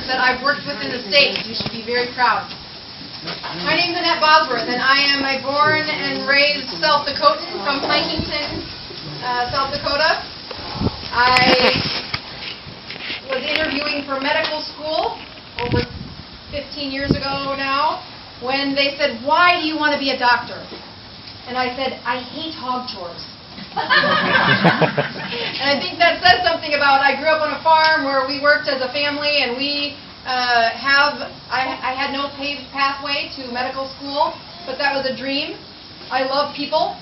that I've worked with in the state. You should be very proud. My name's Bosworth, and I am a born and raised South Dakotan from Plankinton, South Dakota. I was interviewing for medical school over 15 years ago now, when they said, "Why do you want to be a doctor?" And I said, "I hate hog chores." And I think that says something about, I grew up on a farm where we worked as a family, and I had no paved pathway to medical school, but that was a dream. I love people.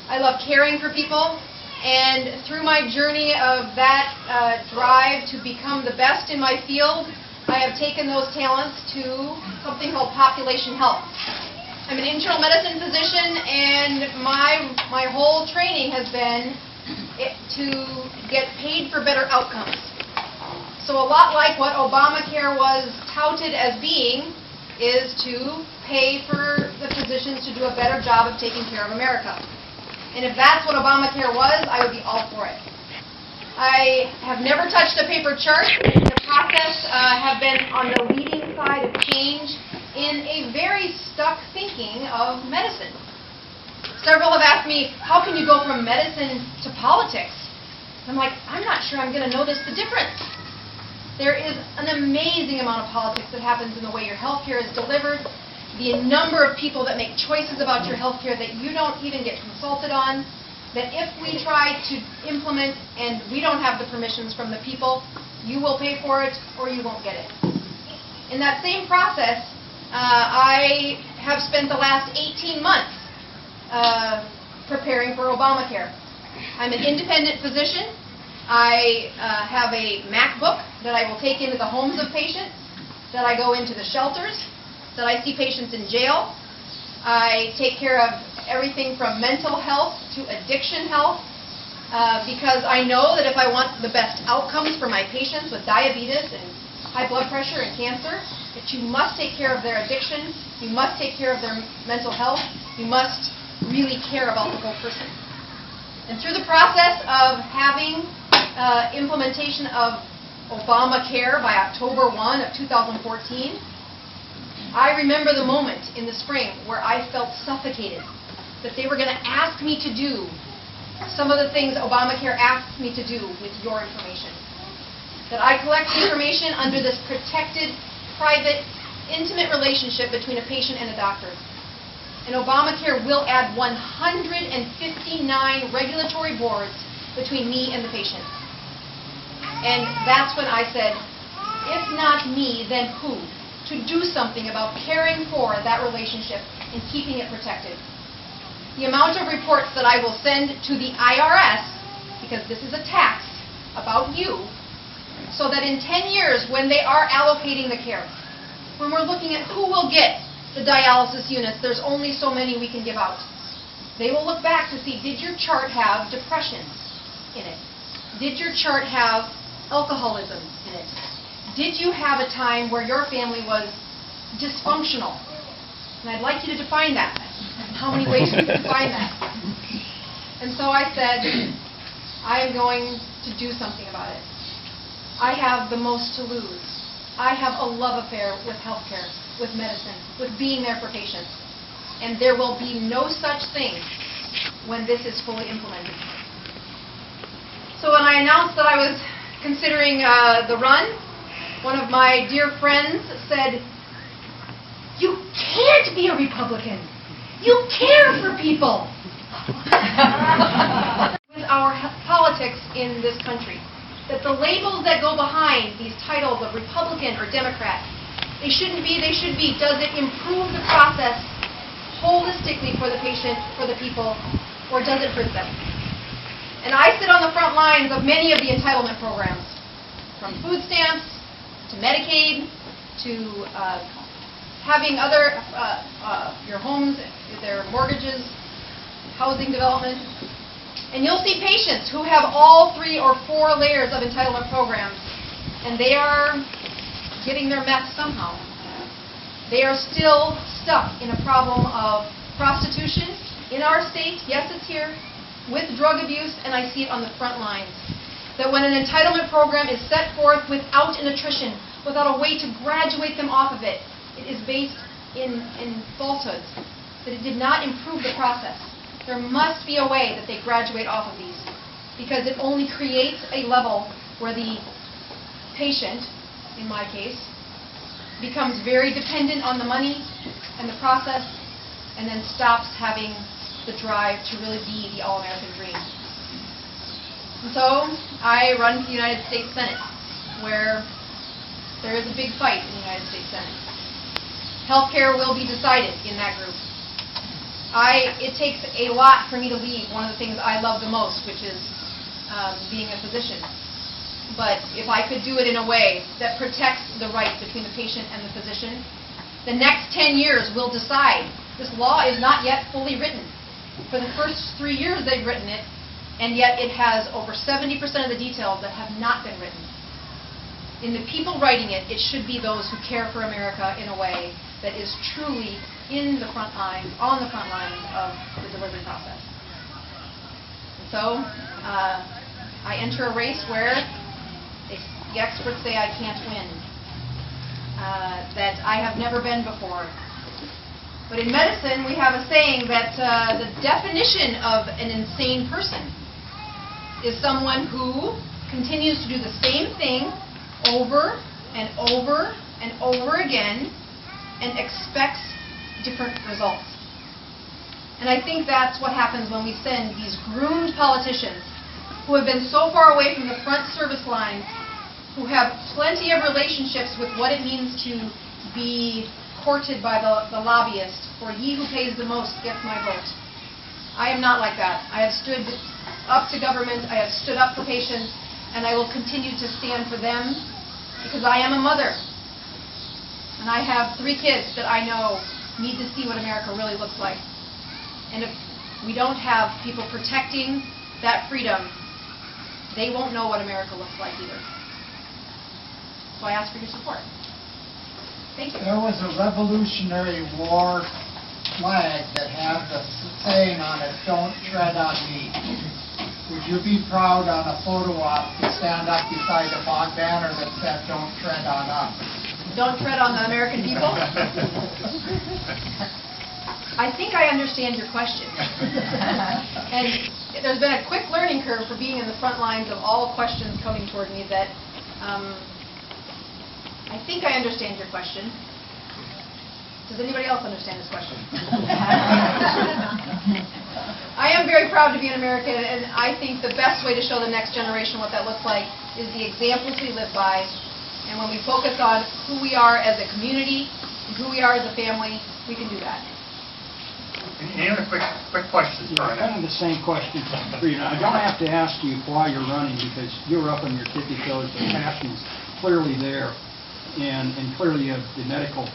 I love caring for people. And through my journey of that drive to become the best in my field, I have taken those talents to something called population health. I'm an internal medicine physician, and my whole training has been to get paid for better outcomes. So a lot like what Obamacare was touted as being, is to pay for the physicians to do a better job of taking care of America. And if that's what Obamacare was, I would be all for it. I have never touched a paper chart. In the process, have been on the leading side of change in a very stuck thinking of medicine. Several have asked me, how can you go from medicine to politics? I'm like, I'm not sure I'm going to notice the difference. There is an amazing amount of politics that happens in the way your healthcare is delivered, the number of people that make choices about your healthcare that you don't even get consulted on, that if we try to implement and we don't have the permissions from the people, you will pay for it or you won't get it. In that same process, I have spent the last 18 months preparing for Obamacare. I'm an independent physician. I have a MacBook that I will take into the homes of patients, that I go into the shelters, that I see patients in jail. I take care of everything from mental health to addiction health, because I know that if I want the best outcomes for my patients with diabetes and high blood pressure and cancer, that you must take care of their addiction, you must take care of their mental health, you must really care about the whole person. And through the process of having implementation of Obamacare by October 1 of 2014, I remember the moment in the spring where I felt suffocated, that they were going to ask me to do some of the things Obamacare asked me to do with your information. That I collect information under this protected, private, intimate relationship between a patient and a doctor. And Obamacare will add 159 regulatory boards between me and the patient. And that's when I said, if not me, then who? To do something about caring for that relationship and keeping it protected. The amount of reports that I will send to the IRS, because this is a tax about you, so that in 10 years, when they are allocating the care, when we're looking at who will get the dialysis units, there's only so many we can give out. They will look back to see, did your chart have depression in it? Did your chart have alcoholism in it? Did you have a time where your family was dysfunctional? And I'd like you to define that. How many ways you can define that? And so I said, I am going to do something about it. I have the most to lose. I have a love affair with healthcare, with medicine, with being there for patients. And there will be no such thing when this is fully implemented. So when I announced that I was considering the run, one of my dear friends said, "You can't be a Republican. You care for people." With our politics in this country, that the labels that go behind these titles of Republican or Democrat, they shouldn't be, they should be, does it improve the process holistically for the patient, for the people, or does it hurt them? And I sit on the front lines of many of the entitlement programs, from food stamps to Medicaid to having other, your homes, their mortgages, housing development. And you'll see patients who have all 3 or 4 layers of entitlement programs, and they are getting their meth somehow. They are still stuck in a problem of prostitution in our state, yes, it's here, with drug abuse, and I see it on the front lines. That when an entitlement program is set forth without an attrition, without a way to graduate them off of it. It is based in falsehoods, that it did not improve the process. There must be a way that they graduate off of these, because it only creates a level where the patient, in my case, becomes very dependent on the money and the process, and then stops having the drive to really be the all-American dream. And so I run for the United States Senate, where there is a big fight in the United States Senate. Healthcare will be decided in that group. It takes a lot for me to leave one of the things I love the most, which is being a physician. But if I could do it in a way that protects the right between the patient and the physician, the next 10 years will decide. This law is not yet fully written. For the first 3 years they've written it, and yet it has over 70% of the details that have not been written. In the people writing it, it should be those who care for America in a way that is truly in the front lines, on the front lines of the delivery process. And so I enter a race where the experts say I can't win, that I have never been before. But in medicine, we have a saying that the definition of an insane person is someone who continues to do the same thing over and over and over again and expects different results. And I think that's what happens when we send these groomed politicians who have been so far away from the front service lines, who have plenty of relationships with what it means to be courted by the lobbyist, for he who pays the most gets my vote. I am not like that. I have stood up to government, I have stood up for patients, and I will continue to stand for them because I am a mother. And I have 3 kids that I know need to see what America really looks like. And if we don't have people protecting that freedom, they won't know what America looks like either. So I ask for your support. Thank you. There was a Revolutionary War flag that had the saying on it, "Don't tread on me." Would you be proud on a photo op to stand up beside a flag banner that said, "Don't tread on us"? Don't tread on the American people? I think I understand your question. And there's been a quick learning curve for being in the front lines of all questions coming toward me that I think I understand your question. Does anybody else understand this question? I am very proud to be an American, and I think the best way to show the next generation what that looks like is the examples we live by. And when we focus on who we are as a community and who we are as a family, we can do that. Any other quick questions? Yeah, kind of the same question for you. I don't have to ask you why you're running, because you're up on your tippy toes. The passion's clearly there, and clearly you have the medical